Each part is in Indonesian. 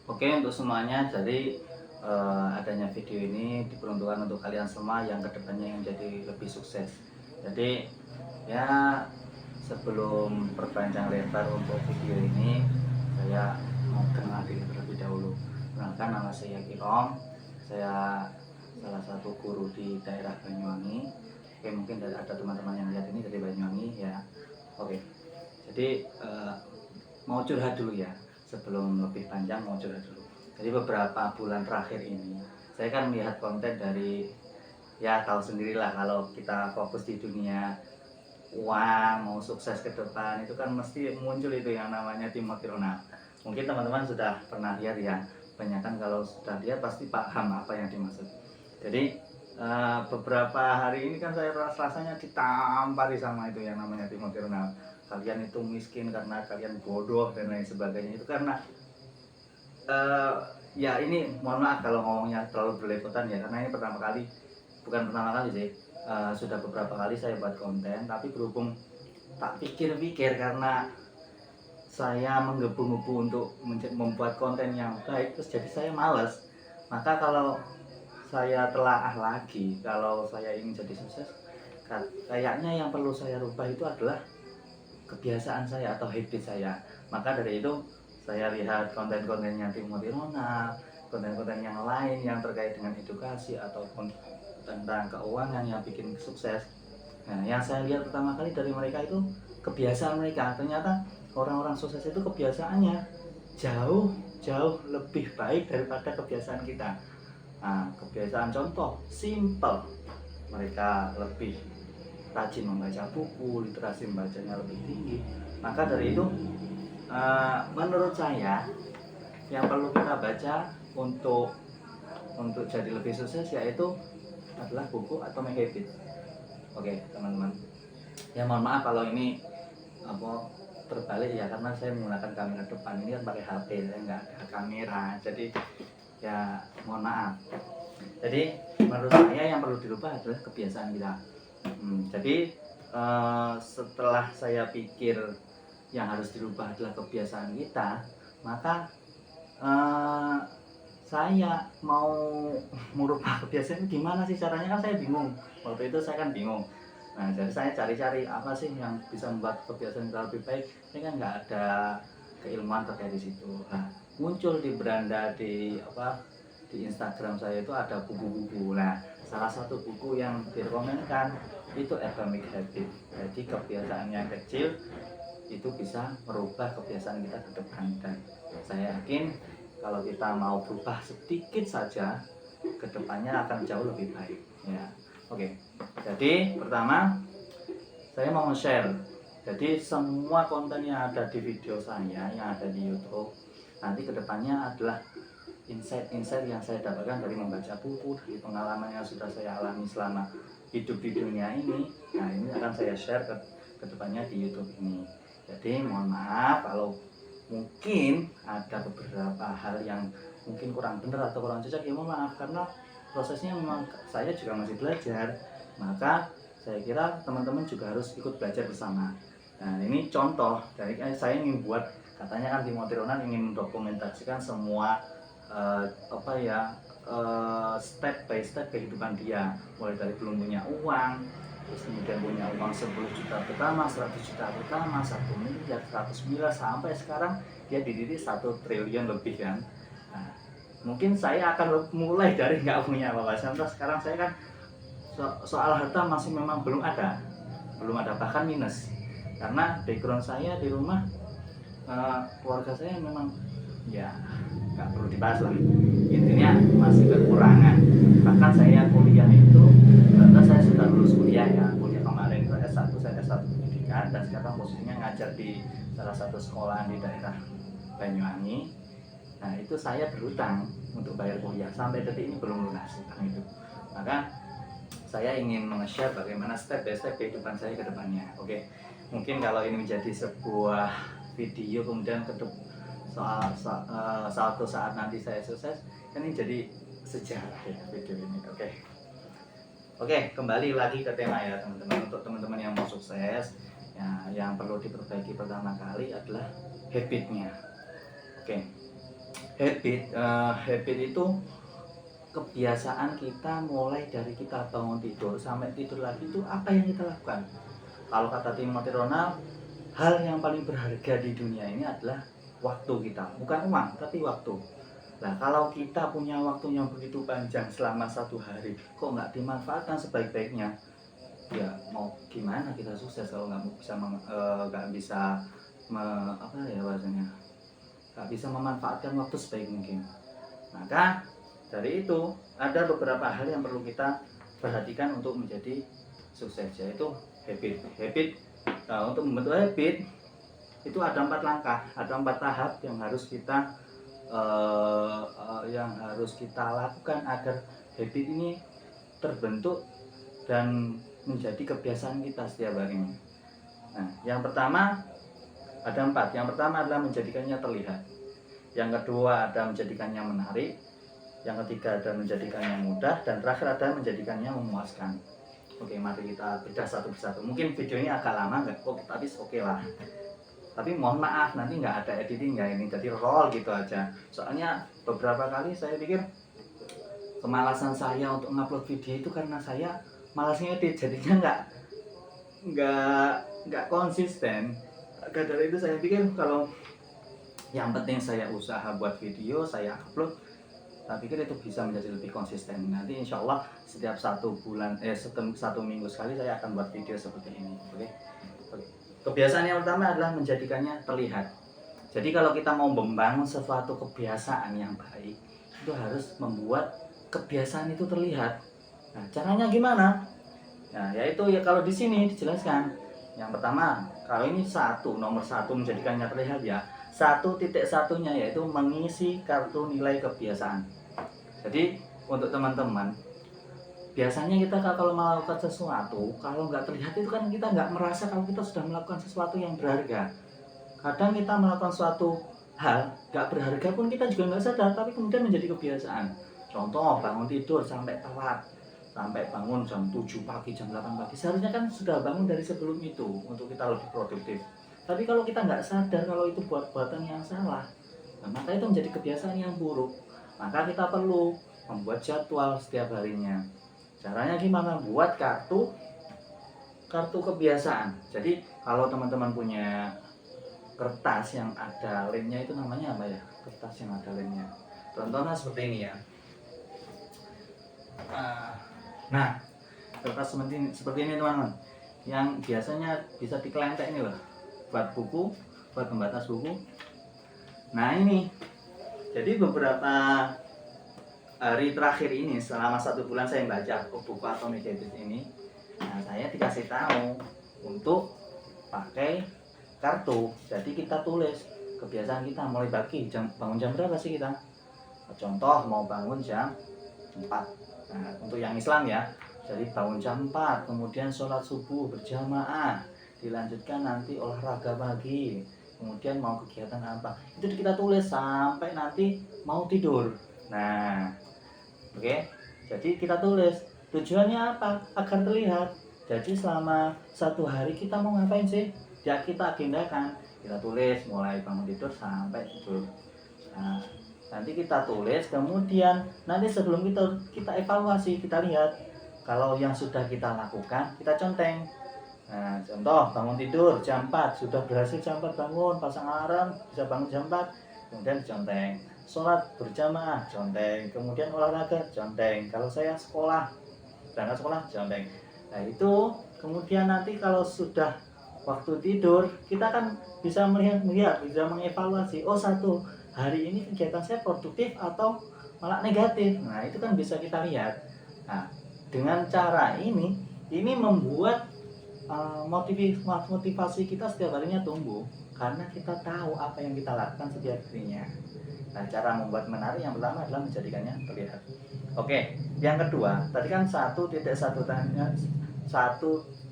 Oke, untuk semuanya, jadi adanya video ini diperuntukkan untuk kalian semua yang kedepannya yang jadi lebih sukses. Jadi ya, sebelum perpanjang lebar untuk video ini, saya mau kenal diri terlebih dahulu. Perkenalkan, nama saya Kirom. Saya salah satu guru di daerah Banyuwangi. Oke, mungkin ada teman-teman yang lihat ini dari Banyuwangi ya. Oke, jadi mau curhat dulu ya, sebelum lebih panjang mau curhat dulu. Jadi beberapa bulan terakhir ini saya kan melihat konten dari, ya tahu sendirilah, kalau kita fokus di dunia uang, mau sukses ke depan itu kan mesti muncul itu yang namanya Timothy Ronald. Mungkin teman-teman sudah pernah lihat ya, banyak kan kalau sudah lihat pasti paham apa yang dimaksud. Jadi beberapa hari ini kan saya rasanya ditampari sama itu yang namanya Timothy Ronald. Kalian itu miskin karena kalian bodoh dan lain sebagainya. Itu karena uh, ya ini mohon maaf kalau ngomongnya terlalu berlepotan ya, karena ini pertama kali, bukan pertama kali sih, sudah beberapa kali saya buat konten, tapi berhubung tak pikir-pikir karena saya menggebu-gebu untuk membuat konten yang baik, terus jadi saya males. Maka kalau saya telaah lagi, kalau saya ingin jadi sukses, kayaknya yang perlu saya rubah itu adalah kebiasaan saya atau habit saya. Maka dari itu saya lihat konten-kontennya Timothy Ronald, konten-konten yang lain yang terkait dengan edukasi ataupun tentang keuangan yang bikin sukses. Nah, yang saya lihat pertama kali dari mereka itu kebiasaan mereka. Ternyata orang-orang sukses itu kebiasaannya jauh jauh lebih baik daripada kebiasaan kita. Nah, kebiasaan contoh simple, mereka lebih rajin membaca buku, literasi membacanya lebih tinggi. Maka dari itu, menurut saya yang perlu kita baca untuk jadi lebih sukses yaitu adalah buku atau habit. Oke, teman-teman. Ya mohon maaf kalau ini apa terbalik ya, karena saya menggunakan kamera depan ini kan pakai HP, saya nggak ada kamera, jadi ya mohon maaf. Jadi menurut saya yang perlu dirubah adalah kebiasaan kita. Jadi setelah saya pikir yang harus dirubah adalah kebiasaan kita, maka eh, saya mau merubah kebiasaan gimana sih caranya, kan saya bingung. Waktu itu saya kan bingung. Nah, jadi saya cari-cari apa sih yang bisa membuat kebiasaan kita lebih baik. Ini kan nggak ada keilmuan terkait di situ. Nah, muncul di beranda di di Instagram saya itu ada buku-buku. Nah, salah satu buku yang direkomendkan itu Atomic Habit. Jadi kebiasaan yang kecil itu bisa merubah kebiasaan kita ke depan, dan saya yakin kalau kita mau berubah sedikit saja, kedepannya akan jauh lebih baik ya. Oke, jadi pertama saya mau share, jadi semua konten yang ada di video saya yang ada di YouTube nanti kedepannya adalah insight-insight yang saya dapatkan dari membaca buku, dari pengalaman yang sudah saya alami selama hidup di dunia ini. Nah, ini akan saya share ke depannya di YouTube ini. Jadi mohon maaf kalau mungkin ada beberapa hal yang mungkin kurang benar atau kurang cocok, ya mohon maaf, karena prosesnya memang saya juga masih belajar. Maka saya kira teman-teman juga harus ikut belajar bersama. Nah, ini contoh dari saya ingin buat, katanya kan Timothy Ronald ingin mendokumentasikan semua step by step kehidupan dia, mulai dari belum punya uang, terus kemudian punya uang 10 juta pertama, 100 juta pertama, 1 miliar, 100 miliar, sampai sekarang dia didiri 1 triliun lebih kan. Nah, mungkin saya akan mulai dari nggak punya apa-apa. Contoh sekarang saya kan soal harta masih memang belum ada, bahkan minus, karena background saya di rumah, keluarga saya memang ya nggak perlu dibahas lah, intinya masih kekurangan. Bahkan saya kuliah itu, ternyata saya sudah lulus kuliah ya, kuliah kemarin itu S1, saya S1 pendidikan, dan sekarang posisinya ngajar di salah satu sekolah di daerah Banyuwangi. Nah, itu saya berhutang untuk bayar kuliah, sampai detik ini belum lunas utang itu. Maka saya ingin meng-share bagaimana step by step kehidupan saya ke depannya. Oke, mungkin kalau ini menjadi sebuah video kemudian suatu saat nanti saya sukses, ini jadi sejarah ya video ini. Oke, kembali lagi ke tema ya teman-teman. Untuk teman-teman yang mau sukses ya, yang perlu diperbaiki pertama kali adalah habitnya. Oke, Habit itu kebiasaan kita mulai dari kita bangun tidur sampai tidur lagi itu apa yang kita lakukan. Kalau kata Timothy Ronald, hal yang paling berharga di dunia ini adalah waktu kita, bukan uang tapi waktu. Nah kalau kita punya waktu yang begitu panjang selama 1 hari, kok nggak dimanfaatkan sebaik-baiknya, ya mau gimana kita sukses kalau nggak bisa apa ya bahasanya, nggak bisa memanfaatkan waktu sebaik mungkin. Maka dari itu ada beberapa hal yang perlu kita perhatikan untuk menjadi sukses, yaitu habit. Nah, untuk membentuk habit itu ada 4 langkah, ada 4 tahap yang harus kita lakukan agar habit ini terbentuk dan menjadi kebiasaan kita setiap harinya. Nah, yang pertama ada 4. Yang pertama adalah menjadikannya terlihat. Yang kedua ada menjadikannya menarik. Yang ketiga ada menjadikannya mudah, dan terakhir ada menjadikannya memuaskan. Oke, mari kita bedah satu persatu. Mungkin videonya agak lama nggak kok, tapi oke lah. Tapi mohon maaf nanti nggak ada editing ya ini, jadi roll gitu aja. Soalnya beberapa kali saya pikir kemalasan saya untuk ngupload video itu karena saya malas ngedit, jadinya nggak konsisten. Maka dari itu saya pikir kalau yang penting saya usaha buat video, saya upload, saya pikir itu bisa menjadi lebih konsisten. Nanti insya Allah setiap 1 minggu sekali saya akan buat video seperti ini. Oke. Kebiasaan yang pertama adalah menjadikannya terlihat. Jadi kalau kita mau membangun sesuatu kebiasaan yang baik, itu harus membuat kebiasaan itu terlihat. Nah, caranya gimana? Nah, yaitu ya kalau di sini dijelaskan. Yang pertama, kalau ini nomor satu menjadikannya terlihat ya. 1.1-nya yaitu mengisi kartu nilai kebiasaan. Jadi untuk teman-teman, biasanya kita kalau melakukan sesuatu, kalau nggak terlihat itu kan kita nggak merasa kalau kita sudah melakukan sesuatu yang berharga. Kadang kita melakukan suatu hal nggak berharga pun kita juga nggak sadar, tapi kemudian menjadi kebiasaan. Contoh bangun tidur sampai telat, sampai bangun jam 7 pagi, jam 8 pagi. Seharusnya kan sudah bangun dari sebelum itu untuk kita lebih produktif. Tapi kalau kita nggak sadar kalau itu buat-buatan yang salah, nah, maka itu menjadi kebiasaan yang buruk. Maka kita perlu membuat jadwal setiap harinya. Caranya gimana? Buat kartu kebiasaan. Jadi kalau teman-teman punya kertas yang ada lemnya, itu namanya apa ya? Kertas yang ada lemnya. Contohnya seperti ini ya. Nah, kertas seperti ini teman-teman. Yang biasanya bisa dikelentek ini loh. Buat buku, buat pembatas buku. Nah ini, jadi beberapa hari terakhir ini selama 1 bulan saya baca buku Atomic Habits ini. Nah saya dikasih tahu untuk pakai kartu. Jadi kita tulis kebiasaan kita mulai pagi. Bangun jam berapa sih kita? Contoh mau bangun jam 4. Nah untuk yang Islam ya. Jadi bangun jam 4, kemudian sholat subuh berjamaah, dilanjutkan nanti olahraga pagi, kemudian mau kegiatan apa, itu kita tulis sampai nanti mau tidur. Nah oke, jadi kita tulis tujuannya apa, agar terlihat. Jadi selama 1 hari kita mau ngapain sih, ya kita agendakan, kita tulis mulai bangun tidur sampai tidur. Nah nanti kita tulis, kemudian nanti sebelum kita evaluasi, kita lihat kalau yang sudah kita lakukan kita conteng. Nah, contoh bangun tidur jam 4, sudah berhasil jam 4 bangun, pasang alarm bisa bangun jam 4, kemudian conteng. Sholat berjamaah, conteng. Kemudian olahraga, conteng. Kalau saya berangkat sekolah, conteng. Nah itu kemudian nanti kalau sudah waktu tidur, kita kan bisa melihat, bisa mengevaluasi, oh 1 hari ini kegiatan saya produktif atau malah negatif. Nah itu kan bisa kita lihat. Nah dengan cara ini membuat motivasi kita setiap harinya tumbuh, karena kita tahu apa yang kita lakukan setiap harinya. Nah cara membuat menarik yang pertama adalah menjadikannya terlihat. Oke, yang kedua tadi kan 1.1 tanya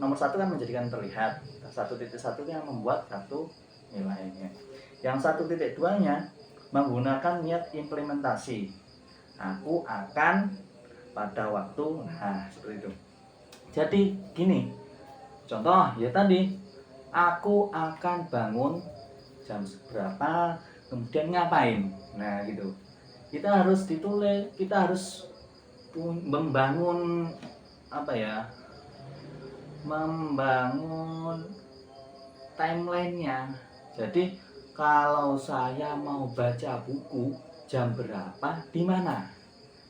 nomor 1 kan menjadikan terlihat. 1.1 yang membuat kartu nilainya. Yang 1.2-nya menggunakan niat implementasi. Aku akan pada waktu, nah seperti itu. Jadi gini, contoh ya tadi, aku akan bangun jam berapa, kemudian ngapain. Nah gitu. kita harus ditulis, kita harus membangun apa ya, membangun timelinenya. Jadi kalau saya mau baca buku jam berapa, di mana,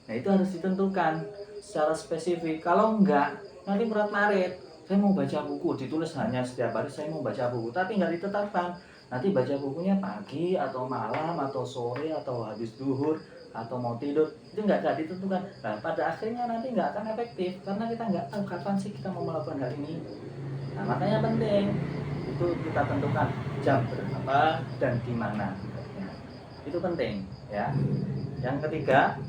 nah itu harus ditentukan secara spesifik. Kalau enggak, nanti murat-marit, saya mau baca buku, ditulis hanya setiap hari saya mau baca buku, tapi nggak ditetapkan. Nanti baca bukunya pagi atau malam atau sore atau habis duhur atau mau tidur, itu nggak ditentukan. Nah pada akhirnya nanti nggak akan efektif karena kita nggak tahu kapan sih kita mau melakukan hal ini. Nah makanya penting itu kita tentukan jam berapa dan di mana. Ya, itu penting ya. Yang ketiga,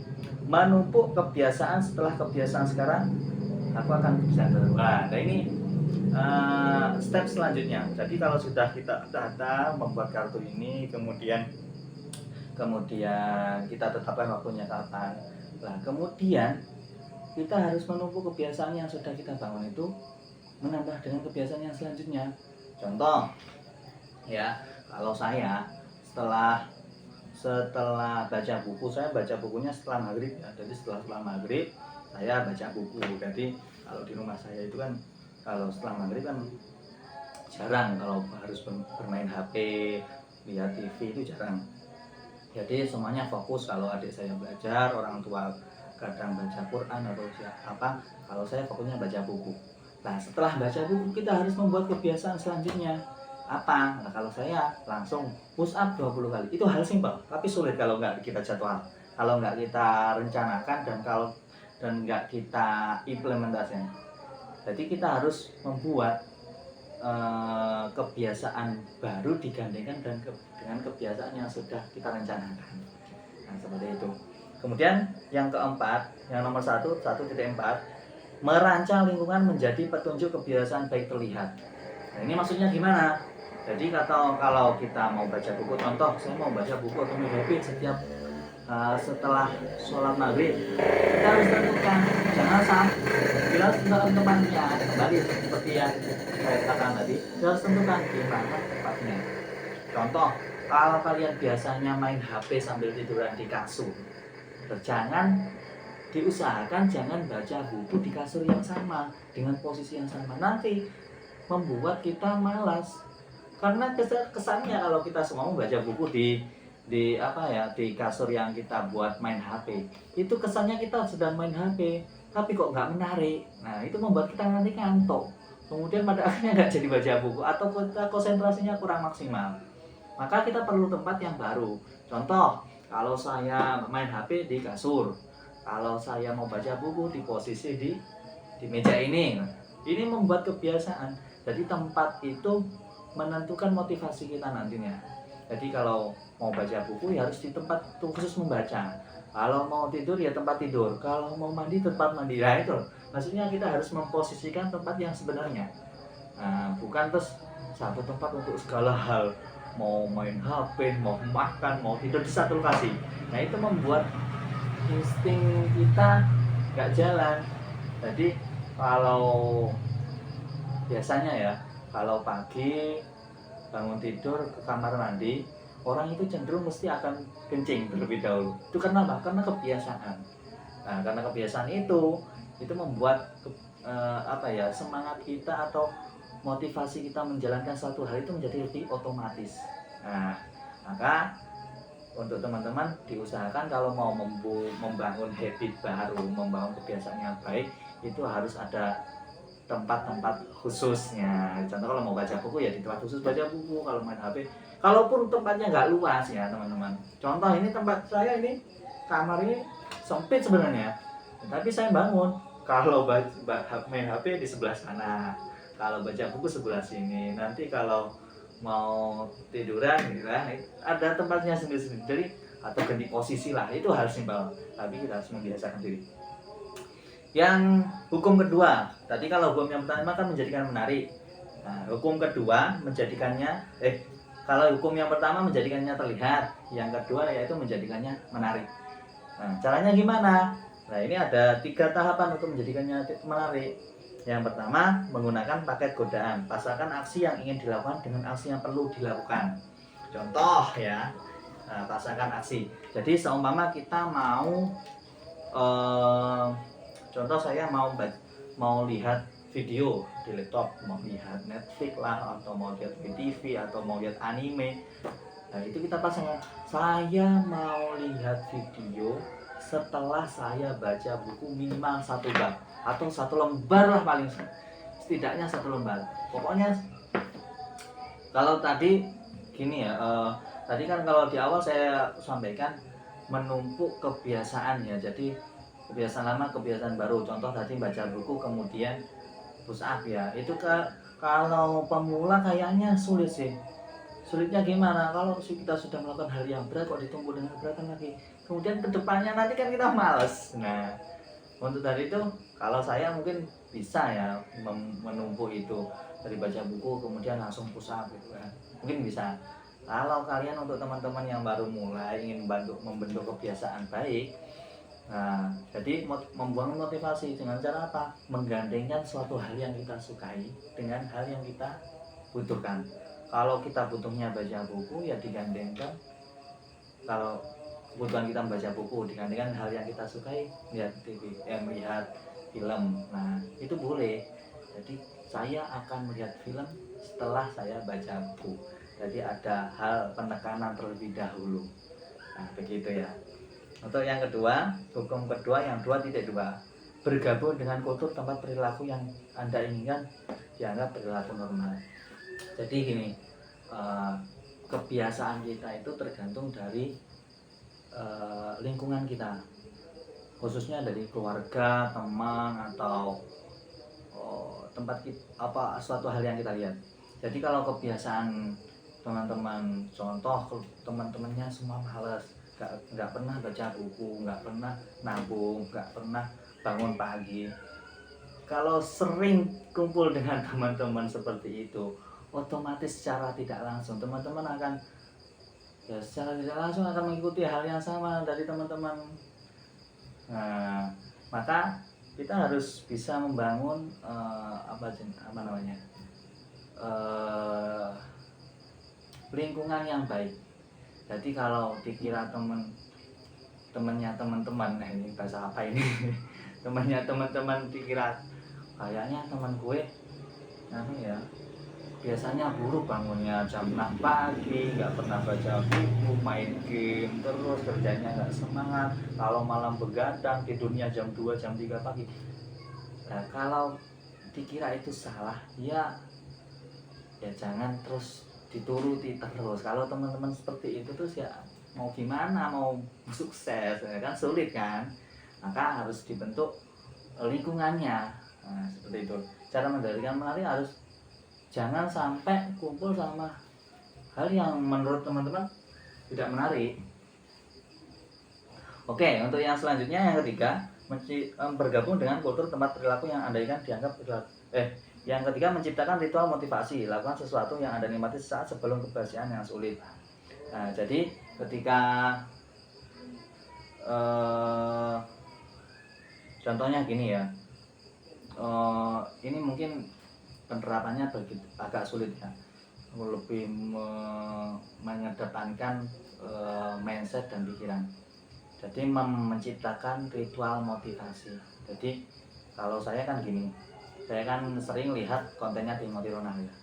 menumpuk kebiasaan. Setelah kebiasaan sekarang, aku akan bisa keluar. Nah ini step selanjutnya. Jadi kalau sudah kita data membuat kartu ini, kemudian kita tetapkan waktunya kapan. Nah kemudian kita harus menumpuk kebiasaan yang sudah kita bangun itu, menambah dengan kebiasaan yang selanjutnya. Contoh ya, kalau saya setelah baca buku, saya baca bukunya setelah maghrib ya. Jadi setelah maghrib saya baca buku. Jadi kalau di rumah saya itu kan kalau setelah maghrib kan jarang, kalau harus bermain HP, lihat TV itu jarang. Jadi semuanya fokus. Kalau adik saya belajar, orang tua kadang baca Quran atau apa, kalau saya fokusnya baca buku. Nah setelah baca buku kita harus membuat kebiasaan selanjutnya apa? Nah kalau saya langsung push up 20 kali. Itu hal simpel tapi sulit kalau nggak kita jadwal, kalau nggak kita rencanakan, dan nggak kita implementasikan. Jadi kita harus membuat kebiasaan baru digandengkan dengan kebiasaan yang sudah kita rencanakan. Nah seperti itu. Kemudian yang keempat, yang nomor 1.4, merancang lingkungan menjadi petunjuk kebiasaan baik terlihat. Nah ini maksudnya gimana? Jadi kalau kita mau baca buku, contoh saya mau baca buku Atomic Habits setiap setelah sholat maghrib, kita harus tentukan, jangan sampai bila teman-temannya kembali seperti yang saya katakan tadi, kita harus tentukan di mana tempatnya. Contoh, kalau kalian biasanya main HP sambil tiduran di kasur, diusahakan jangan baca buku di kasur yang sama dengan posisi yang sama, nanti membuat kita malas. Karena kesannya kalau kita semua membaca buku di kasur yang kita buat main HP, itu kesannya kita sedang main HP tapi kok nggak menarik. Nah itu membuat kita nanti ngantuk, kemudian pada akhirnya nggak jadi baca buku atau kita konsentrasinya kurang maksimal. Maka kita perlu tempat yang baru. Contoh, kalau saya main HP di kasur, kalau saya mau baca buku di posisi di meja ini membuat kebiasaan. Jadi tempat itu menentukan motivasi kita nantinya. Jadi kalau mau baca buku ya harus di tempat khusus membaca. Kalau mau tidur ya tempat tidur. Kalau mau mandi tempat mandi. Nah itu maksudnya kita harus memposisikan tempat yang sebenarnya. Nah, bukan terus satu tempat untuk segala hal. Mau main HP, mau makan, mau tidur di satu lokasi. Nah itu membuat insting kita nggak jalan. Jadi kalau biasanya ya, kalau pagi bangun tidur ke kamar mandi, orang itu cenderung mesti akan kencing terlebih dahulu. Itu karena apa? Karena kebiasaan. Nah, karena kebiasaan itu membuat semangat kita atau motivasi kita menjalankan suatu hal itu menjadi lebih otomatis. Nah, maka untuk teman-teman diusahakan kalau mau membangun habit baru, membangun kebiasaan yang baik, itu harus ada tempat-tempat khususnya. Contoh kalau mau baca buku ya di tempat khusus baca buku. Kalau main HP, kalaupun tempatnya nggak luas ya teman-teman. Contoh ini tempat saya ini, kamar ini sempit sebenarnya, tapi saya bangun kalau main HP di sebelah sana, kalau baca buku sebelah sini. Nanti kalau mau tiduran gitu lah, ada tempatnya sendiri-sendiri. Jadi atau ganti posisi lah, itu hal simpel, tapi kita harus membiasakan diri. Yang hukum kedua, tadi kalau hukum yang pertama kan menjadikan menarik. Nah, hukum kedua kalau hukum yang pertama menjadikannya terlihat, yang kedua yaitu menjadikannya menarik. Nah, caranya gimana? Nah, ini ada 3 tahapan untuk menjadikannya menarik. Yang pertama, menggunakan paket godaan. Pasangkan aksi yang ingin dilakukan dengan aksi yang perlu dilakukan. Contoh ya, rasakan aksi. Jadi seumpama kita mau contoh saya mau lihat video di laptop, mau lihat Netflix lah, atau mau lihat TV, atau mau lihat anime. Nah itu kita pasang, saya mau lihat video setelah saya baca buku minimal 1 bab atau 1 lembar lah, paling setidaknya 1 lembar. Pokoknya kalau tadi gini ya, tadi kan kalau di awal saya sampaikan menumpuk kebiasaan ya. Jadi kebiasaan lama, kebiasaan baru. Contoh tadi baca buku kemudian push up ya. Itu kalau pemula kayaknya sulit sih. Sulitnya gimana? Kalau kita sudah melakukan hal yang berat kok ditumpuk dengan keberatan lagi. Kemudian kedepannya nanti kan kita males. Nah, untuk tadi itu kalau saya mungkin bisa ya menumpuk itu dari baca buku kemudian langsung push up gitu kan. Mungkin bisa. Kalau kalian untuk teman-teman yang baru mulai ingin membentuk kebiasaan baik, nah jadi membangun motivasi dengan cara apa? Menggandengkan suatu hal yang kita sukai dengan hal yang kita butuhkan. Kalau kita butuhnya baca buku ya digandengkan, kalau kebutuhan kita membaca buku digandengkan hal yang kita sukai, lihat TV, melihat film. Nah itu boleh. Jadi saya akan melihat film setelah saya baca buku. Jadi ada hal penekanan terlebih dahulu. Nah begitu ya. Untuk yang kedua, hukum kedua yang 2.2, bergabung dengan kultur tempat perilaku yang Anda inginkan dianggap perilaku normal. Jadi gini, kebiasaan kita itu tergantung dari lingkungan kita, khususnya dari keluarga, teman, atau tempat suatu hal yang kita lihat. Jadi kalau kebiasaan teman-teman, contoh teman-temannya semua malas, nggak pernah baca buku, nggak pernah nabung, nggak pernah bangun pagi. Kalau sering kumpul dengan teman-teman seperti itu, otomatis secara tidak langsung teman-teman akan secara tidak langsung akan mengikuti hal yang sama dari teman-teman. Nah, maka kita harus bisa membangun lingkungan yang baik. Jadi kalau dikira temannya teman-teman, ini bahasa apa ini? Temannya teman-teman dikira kayaknya teman gue ya biasanya buruk bangunnya jam 6 pagi, nggak pernah baca buku, main game terus, kerjanya nggak semangat, kalau malam begadang, tidurnya jam 2, jam 3 pagi. Nah kalau dikira itu salah, ya jangan terus dituruti terus. Kalau teman-teman seperti itu terus ya mau gimana, mau sukses ya kan sulit kan. Maka harus dibentuk lingkungannya. Nah, seperti itu. Cara mengendalikan menarik harus jangan sampai kumpul sama hal yang menurut teman-teman tidak menarik. Oke, untuk yang selanjutnya yang ketiga, bergabung dengan kultur tempat perilaku yang Anda inginkan dianggap yang ketiga, menciptakan ritual motivasi. Lakukan sesuatu yang Anda nikmati saat sebelum kebiasaan yang sulit. Nah, jadi ketika contohnya gini ya, ini mungkin penerapannya agak sulit ya, lebih mengedepankan mindset dan pikiran. Jadi menciptakan ritual motivasi. Jadi kalau saya kan gini, saya kan sering lihat kontennya Timothy Ronald ya.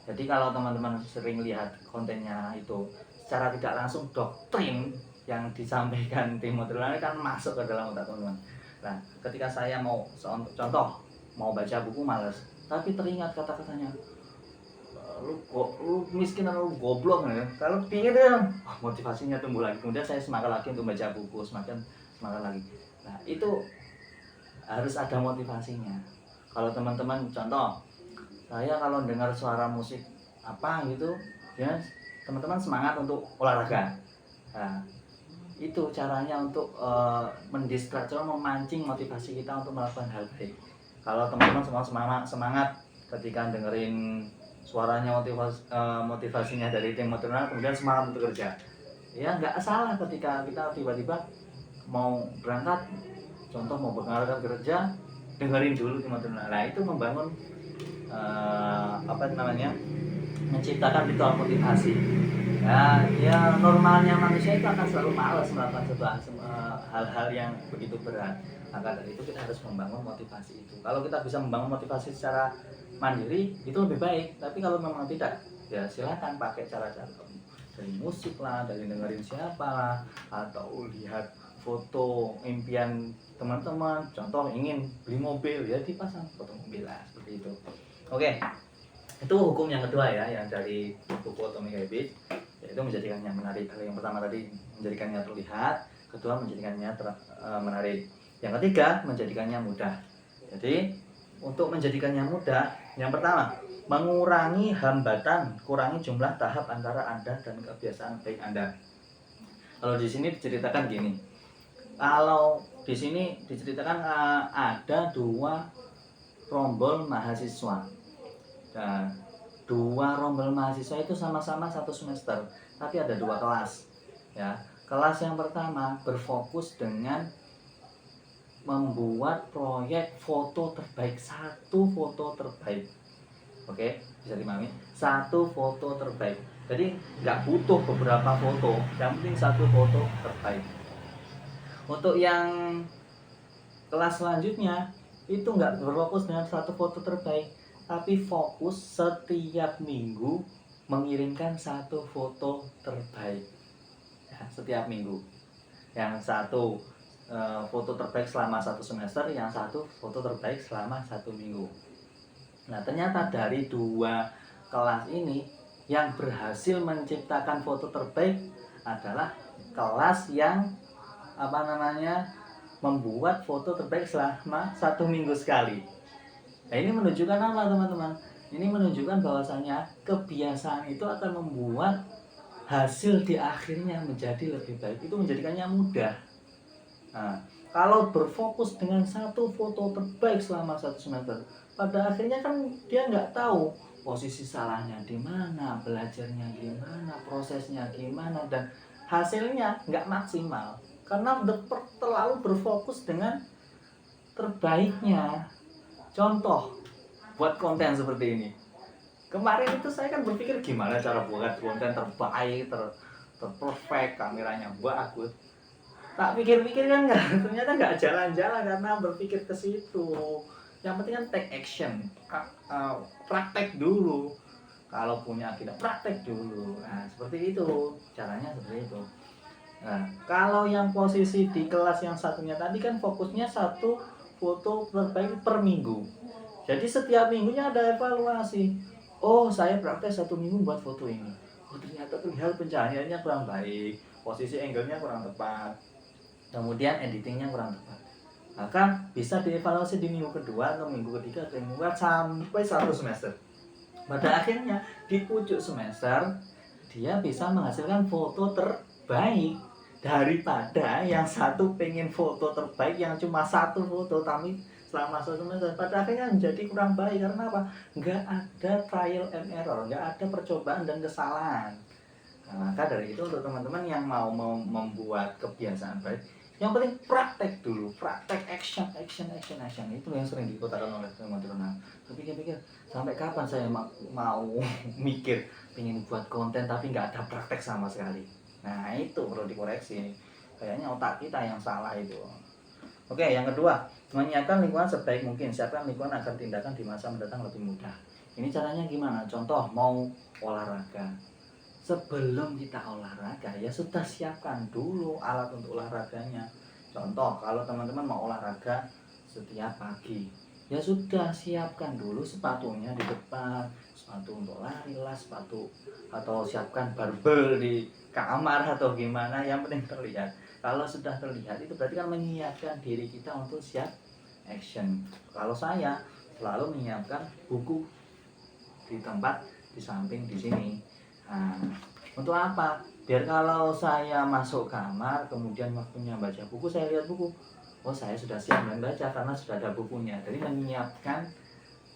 Jadi kalau teman-teman sering lihat kontennya itu, secara tidak langsung doktrin yang disampaikan Timothy Ronald kan masuk ke dalam otak teman-teman. Nah, ketika saya mau contoh mau baca buku males, tapi teringat kata-katanya, lu miskin atau lu goblok ya. Kalau pingin ya, motivasinya tumbuh lagi. Kemudian saya semangat lagi untuk baca buku, semakin semangat lagi. Nah, itu harus ada motivasinya. Kalau teman-teman contoh, saya kalau dengar suara musik apa gitu, ya teman-teman semangat untuk olahraga. Nah, itu caranya untuk mendistraksi, memancing motivasi kita untuk melakukan hal baik. Kalau teman-teman semua semangat ketika dengerin suaranya motivasinya dari tim motivasional, kemudian semangat untuk kerja. Ya nggak salah ketika kita tiba-tiba mau berangkat, contoh mau berangkat kerja, dengerin dulu tim motivasional. Nah itu membangun menciptakan ritual motivasi. Ya normalnya manusia itu akan selalu malas melakukan hal-hal yang begitu berat. Maka dari itu kita harus membangun motivasi itu. Kalau kita bisa membangun motivasi secara mandiri itu lebih baik. Tapi kalau memang tidak, ya silakan pakai cara-cara dari musik lah, dari dengerin siapa lah, atau lihat foto impian teman-teman. Contoh ingin beli mobil, ya dipasang foto mobil lah, seperti itu. Oke, itu hukum yang kedua ya, yang dari buku Atomic Habits, yaitu menjadikannya menarik. Yang pertama tadi menjadikannya terlihat, kedua menjadikannya menarik, yang ketiga menjadikannya mudah. Jadi untuk menjadikannya mudah, yang pertama mengurangi hambatan, kurangi jumlah tahap antara Anda dan kebiasaan baik Anda. Kalau di sini diceritakan gini, kalau di sini diceritakan ada 2 rombel mahasiswa. Nah, 2 rombel mahasiswa itu sama-sama 1 semester, tapi ada 2 kelas. Ya, kelas yang pertama berfokus dengan membuat proyek foto terbaik, 1 foto terbaik. Oke, bisa dimahami, 1 foto terbaik. Jadi nggak butuh beberapa foto, yang penting 1 foto terbaik. Untuk yang kelas selanjutnya itu nggak berfokus dengan 1 foto terbaik, tapi fokus setiap minggu mengirimkan 1 foto terbaik ya, setiap minggu. Yang 1 foto terbaik selama 1 semester, yang 1 foto terbaik selama 1 minggu. Nah, ternyata dari 2 kelas ini yang berhasil menciptakan foto terbaik adalah kelas yang membuat foto terbaik selama 1 minggu sekali. Nah, ini menunjukkan apa teman-teman? Ini menunjukkan bahwasanya kebiasaan itu akan membuat hasil di akhirnya menjadi lebih baik. Itu menjadikannya mudah. Nah, kalau berfokus dengan 1 foto terbaik selama 1 semester, pada akhirnya kan dia nggak tahu posisi salahnya di mana, belajarnya gimana, prosesnya gimana, dan hasilnya nggak maksimal karena terlalu berfokus dengan terbaiknya. Contoh buat konten seperti ini, kemarin itu saya kan berpikir gimana cara buat konten terbaik, terperfect, kameranya bagus. Tak pikir-pikir kan ternyata nggak jalan-jalan karena berpikir ke situ. Yang penting kan take action, praktek dulu. Kalau punya kita praktek dulu. Nah, seperti itu caranya, seperti itu. Nah, kalau yang posisi di kelas yang satunya tadi kan fokusnya 1 foto terbaik per minggu. Jadi setiap minggunya ada evaluasi. Oh, saya praktek 1 minggu buat foto ini. Oh, ternyata terlihat pencahayaannya kurang baik, posisi angle-nya kurang tepat, kemudian editingnya kurang tepat. Maka bisa dievaluasi di minggu kedua atau minggu ketiga atau minggu keempat sampai 1 semester. Pada akhirnya di ujung semester dia bisa menghasilkan foto terbaik daripada yang 1 pengen foto terbaik yang cuma 1 foto tapi selama 1 semester. Pada akhirnya menjadi kurang baik karena apa? Nggak ada trial and error, nggak ada percobaan dan kesalahan. Nah, maka dari itu untuk teman-teman yang mau membuat kebiasaan baik, yang penting praktek dulu, praktek action. Itu yang sering dikatakan oleh teman-teman. Tapi pikir sampai kapan saya mau mikir pengen buat konten tapi nggak ada praktek sama sekali. Nah, itu perlu dikoreksi. Kayaknya otak kita yang salah itu. Oke, yang kedua, menyiapkan lingkungan sebaik mungkin. Siapkan lingkungan agar tindakan di masa mendatang lebih mudah. Ini caranya gimana? Contoh mau olahraga. Sebelum kita olahraga ya sudah siapkan dulu alat untuk olahraganya. Contoh kalau teman-teman mau olahraga setiap pagi, ya sudah siapkan dulu sepatunya di depan, sepatu untuk lari lah, sepatu, atau siapkan barbel di kamar atau gimana, yang penting terlihat. Kalau sudah terlihat itu berarti kan menyiapkan diri kita untuk siap action. Kalau saya selalu menyiapkan buku di tempat di samping di sini. Nah, untuk apa? Biar kalau saya masuk kamar kemudian waktunya baca buku, saya lihat buku, oh saya sudah siap membaca karena sudah ada bukunya. Jadi menyiapkan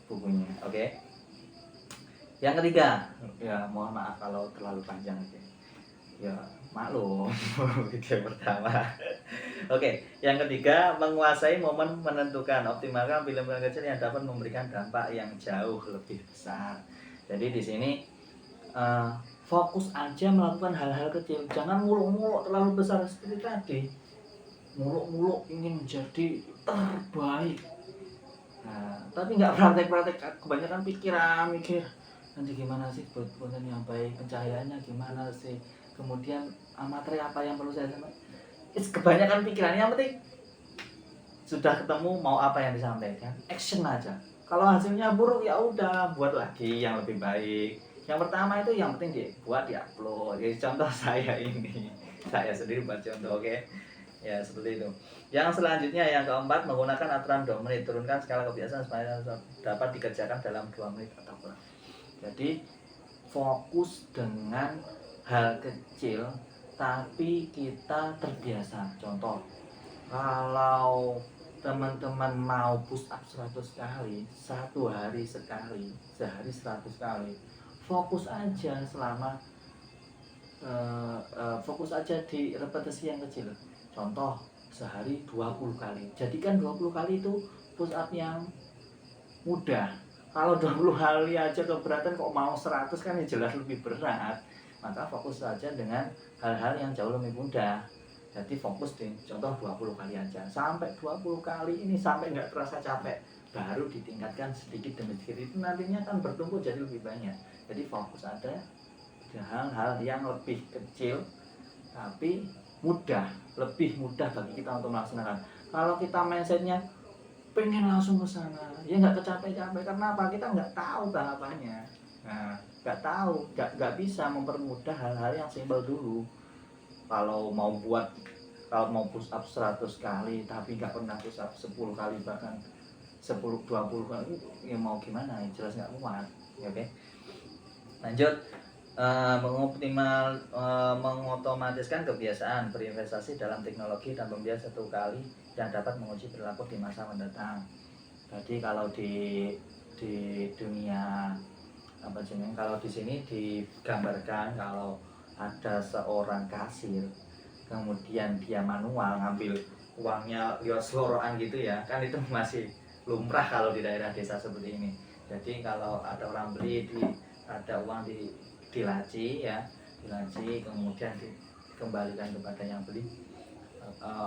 bukunya. Oke. Yang ketiga, ya mohon maaf kalau terlalu panjang. Ya maklum. Video pertama. Oke, yang ketiga, menguasai momen menentukan. Optimalkan film-film kecil yang dapat memberikan dampak yang jauh lebih besar. Jadi di sini fokus aja melakukan hal-hal kecil, jangan muluk-muluk terlalu besar seperti tadi, muluk-muluk ingin menjadi terbaik. Nah, tapi nggak praktek-praktek, kebanyakan pikiran, mikir nanti gimana sih buat yang baik, pencahayaannya gimana sih, kemudian materi apa yang perlu saya sampaikan. Kebanyakan pikiran, yang penting sudah ketemu mau apa yang disampaikan, action aja. Kalau hasilnya buruk ya udah, buat lagi yang lebih baik. Yang pertama itu yang penting dibuat, diupload. Jadi contoh saya ini, saya sendiri buat contoh, oke? Ya seperti itu. Yang selanjutnya yang keempat, menggunakan aturan 2 menit, turunkan skala kebiasaan supaya dapat dikerjakan dalam 2 menit atau kurang. Jadi fokus dengan hal kecil tapi kita terbiasa. Contoh, kalau teman-teman mau push up 100 kali, 1 hari sekali, sehari 100 kali, fokus aja selama fokus aja di repetisi yang kecil. Contoh, sehari 20 kali, jadikan 20 kali itu push up yang mudah. Kalau 20 kali aja keberatan, kok mau 100 kan ya jelas lebih berat. Maka fokus saja dengan hal-hal yang jauh lebih mudah. Jadi fokus di contoh 20 kali aja. Sampai 20 kali ini sampai nggak terasa capek, baru ditingkatkan sedikit demi sedikit. Itu nantinya kan bertumbuh jadi lebih banyak. Jadi fokus ada di hal-hal yang lebih kecil tapi mudah, lebih mudah bagi kita untuk melaksanakan. Kalau kita mindsetnya pengen langsung ke sana, ya nggak kecapek-capek. Karena apa? Kita nggak tahu tahapannya. Nah, nggak tahu, nggak bisa mempermudah hal-hal yang simpel dulu. Kalau mau push up 100 kali tapi nggak pernah push up 10 kali, bahkan 10-20 kali, ya mau gimana, ya jelas nggak kuat. Ya, oke. Lanjut. Mengotomatiskan kebiasaan berinvestasi dalam teknologi dan pembelian 1 kali yang dapat menguji perilaku di masa mendatang. Jadi kalau di dunia apa jenis, kalau di sini digambarkan kalau ada seorang kasir, kemudian dia manual ngambil uangnya lewat selorokan gitu ya, kan itu masih lumrah kalau di daerah desa seperti ini. Jadi kalau ada orang beli, ada uang di laci ya, dilaci kemudian dikembalikan kepada yang beli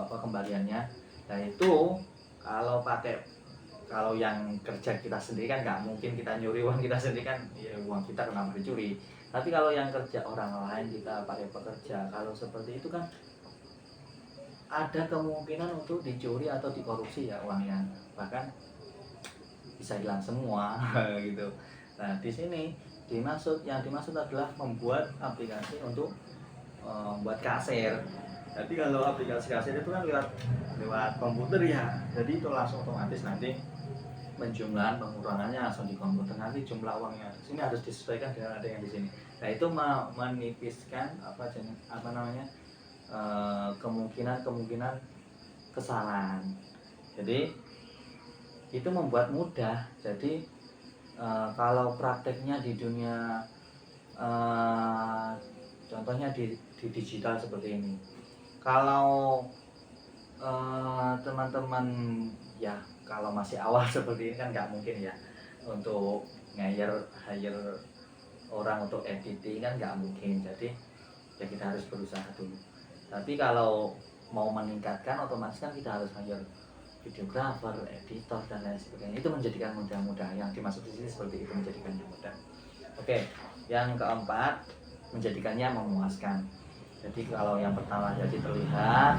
kembaliannya. Nah itu kalau yang kerja kita sendiri kan nggak mungkin kita nyuri uang kita sendiri kan, ya uang kita kenapa dicuri. Tapi kalau yang kerja orang lain, kita pakai pekerja, kalau seperti itu kan ada kemungkinan untuk dicuri atau dikorupsi ya uangnya, bahkan bisa hilang semua gitu. Nah di sini yang dimaksud adalah membuat aplikasi untuk buat kasir. Jadi kalau aplikasi kasir itu kan lewat komputer ya, jadi itu langsung otomatis nanti penjumlahan pengurangannya langsung di komputer, nanti jumlah uangnya di sini harus disesuaikan dengan ada yang di sini. Nah itu menipiskan kemungkinan kesalahan. Jadi itu membuat mudah. Jadi kalau prakteknya di dunia contohnya di digital seperti ini, kalau teman-teman ya kalau masih awal seperti ini kan nggak mungkin ya untuk hire orang untuk editing, kan nggak mungkin. Jadi ya kita harus berusaha dulu. Tapi kalau mau meningkatkan, otomatis kan kita harus hire videographer, editor dan lain sebagainya. Itu menjadikan mudah. Yang dimaksud di sini seperti itu, menjadikannya mudah. Oke, yang keempat, menjadikannya memuaskan. Jadi kalau yang pertama jadi terlihat,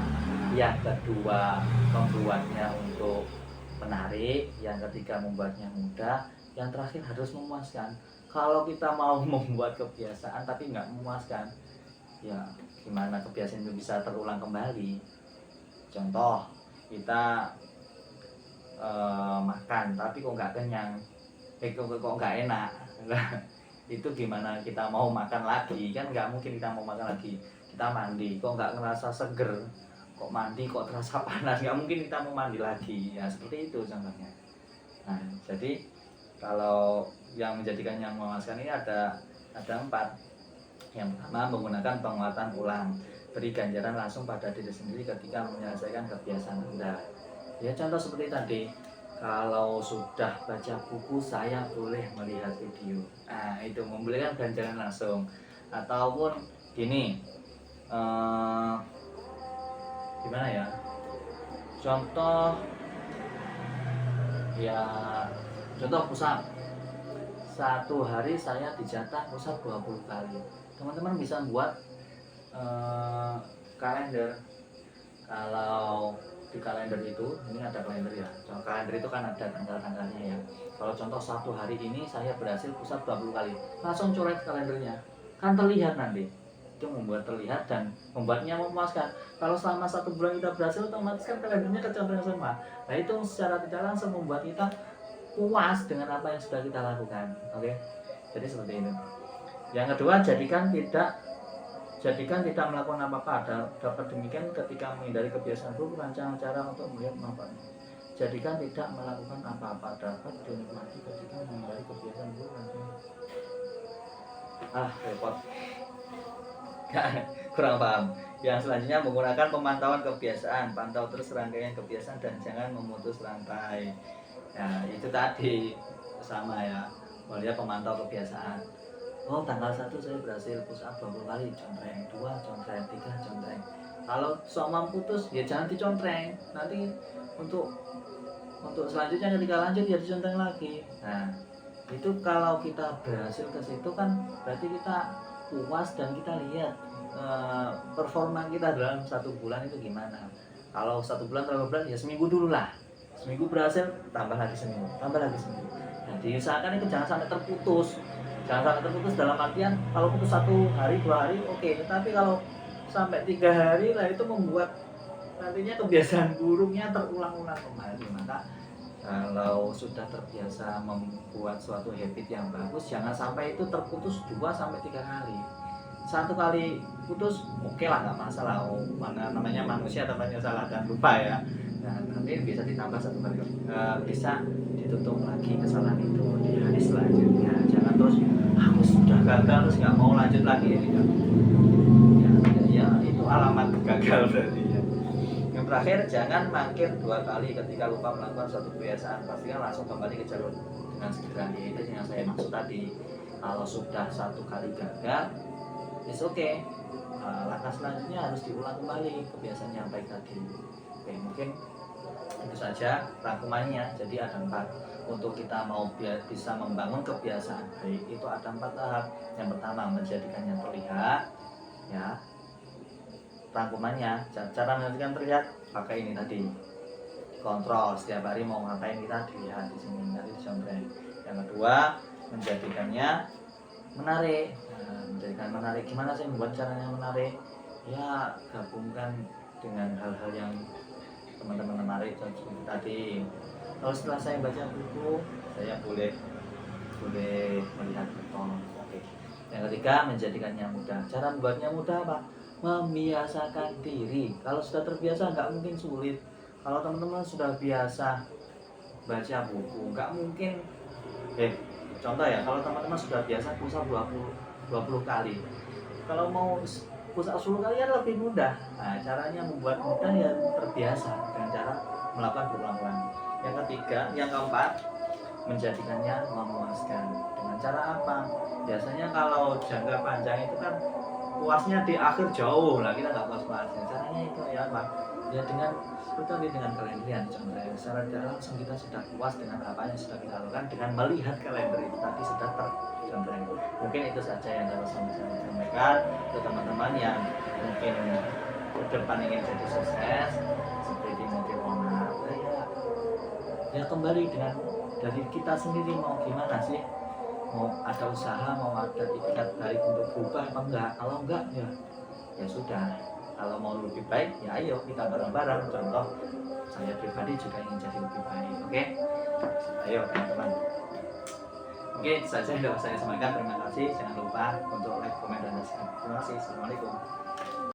yang kedua membuatnya untuk menarik, yang ketiga membuatnya mudah, yang terakhir harus memuaskan. Kalau kita mau membuat kebiasaan tapi nggak memuaskan, ya gimana kebiasaan itu bisa terulang kembali. Contoh, kita makan tapi kok nggak kenyang, kok nggak enak. Itu gimana kita mau makan lagi? Kan nggak mungkin kita mau makan lagi. Kita mandi kok nggak ngerasa seger, kok mandi kok terasa panas, nggak mungkin kita mau mandi lagi. Ya seperti itu contohnya. Nah jadi kalau yang menjadikannya memuaskan ini ada 4. Yang pertama, menggunakan penguatan ulang, beri ganjaran langsung pada diri sendiri ketika menyelesaikan kebiasaan Anda. Ya contoh seperti tadi, kalau sudah baca buku saya boleh melihat video. Nah itu memberikan ganjaran langsung. Ataupun gini, gimana ya, contoh ya, contoh push up, satu hari saya dijatah push up 20 kali. Teman-teman bisa buat kalender. Kalau di kalender itu, ini ada kalender ya, kalender itu kan ada tanggal-tanggalnya ya. Kalau contoh satu hari ini saya berhasil push up 20 kali, langsung coret kalendernya, kan terlihat nanti. Itu membuat terlihat dan membuatnya memuaskan. Kalau selama 1 bulan kita berhasil, otomatis kan kalendernya kecontohnya semua. Nah itu secara tidak langsung membuat kita puas dengan apa yang sudah kita lakukan. Oke, jadi seperti itu. Yang kedua, jadikan tidak melakukan apa-apa. Dapat demikian ketika menghindari kebiasaan buruk, rancang cara untuk melihat manfaatnya. Jadikan tidak melakukan apa-apa dapat dinikmati ketika menghindari kebiasaan buruk. Repot. Kurang paham. Yang selanjutnya, menggunakan pemantauan kebiasaan. Pantau terus rangkaian kebiasaan dan jangan memutus rantai. Nah itu tadi sama ya, melihat pemantau kebiasaan. Oh tanggal 1 saya berhasil push up 20 kali, contreng 2, contreng 3, contreng. Kalau sama putus ya jangan dicontreng, nanti untuk selanjutnya ketika lanjut ya dicontreng lagi. Nah itu kalau kita berhasil ke situ kan berarti kita puas dan kita lihat performa kita dalam 1 bulan itu gimana. Kalau 1 bulan berapa bulan ya seminggu dulu lah, seminggu berhasil tambah lagi seminggu, tambah lagi seminggu. Nah diusahakan itu jangan sampai terputus. Jangan sampai terputus dalam artian kalau putus 1 hari 2 hari oke, tapi kalau sampai 3 hari lah itu membuat nantinya kebiasaan buruknya terulang-ulang kembali. Maka kalau sudah terbiasa membuat suatu habit yang bagus, jangan sampai itu terputus 2 sampai 3 kali. 1 kali putus oke lah, nggak masalah. Mana namanya manusia tempatnya salah dan lupa ya. Nah, nanti bisa ditambah 1 kali, bisa ditutup lagi kesalahan itu di hari selanjutnya. Jangan terus aku sudah gagal terus nggak mau lanjut lagi ya, tidak. Ya itu alamat gagal berarti ya. Yang terakhir, jangan mangkir 2 kali ketika lupa melakukan suatu kebiasaan. Pastikan langsung kembali ke jalur dengan segera. Itu yang saya maksud tadi. Kalau sudah 1 kali gagal, it's okay. Langkah selanjutnya harus diulang kembali kebiasaan yang baik tadi. Oke, mungkin itu saja rangkumannya. Jadi ada 4. Untuk kita mau bisa membangun kebiasaan baik itu ada 4 tahap. Yang pertama, menjadikannya terlihat ya. Rangkumannya, cara menjadikan terlihat pakai ini tadi, kontrol setiap hari mau ngapain kita dilihat di sini, nanti dicontreng. Yang kedua, menjadikannya menarik. Menjadikan menarik, gimana sih membuat caranya menarik? Ya gabungkan dengan hal-hal yang teman-teman menarik seperti tadi. Kalau setelah saya baca buku, saya boleh melihat foto. Oke. Yang ketiga, menjadikannya mudah. Cara membuatnya mudah apa? Membiasakan diri. Kalau sudah terbiasa nggak mungkin sulit. Kalau teman-teman sudah biasa baca buku, nggak mungkin. Contoh ya, kalau teman-teman sudah biasa push up 20 kali, kalau mau push up 10 kali kan lebih mudah. Nah, caranya membuat mudah ya terbiasa dengan cara melakukan berulang-ulang. Yang keempat, menjadikannya memuaskan. Dengan cara apa? Biasanya kalau jangka panjang itu kan puasnya di akhir jauh lah, kita nggak puas-puas. Caranya itu ya apa? Ya dengan seperti dengan kalender yang dicontreng. Secara tidak langsung kita sudah puas dengan apa yang sudah kita lakukan dengan melihat kalender itu tadi sudah tercontreng. Mungkin itu saja yang dapat saya sampaikan ke teman-teman yang mungkin ke depan ingin jadi sukses seperti motif owner. Ya kembali dengan dari kita sendiri, mau gimana sih? Mau ada usaha, mau ada itikat baik untuk berubah apa enggak? Kalau enggak ya sudah. Kalau mau lebih baik ya ayo kita bareng-bareng. Contoh saya pribadi juga ingin jadi lebih baik. Oke? Ayo teman-teman. Oke, itu saja yang dapat saya sampaikan. Terima kasih. Jangan lupa untuk like, komen, dan subscribe. Terima kasih. Assalamualaikum.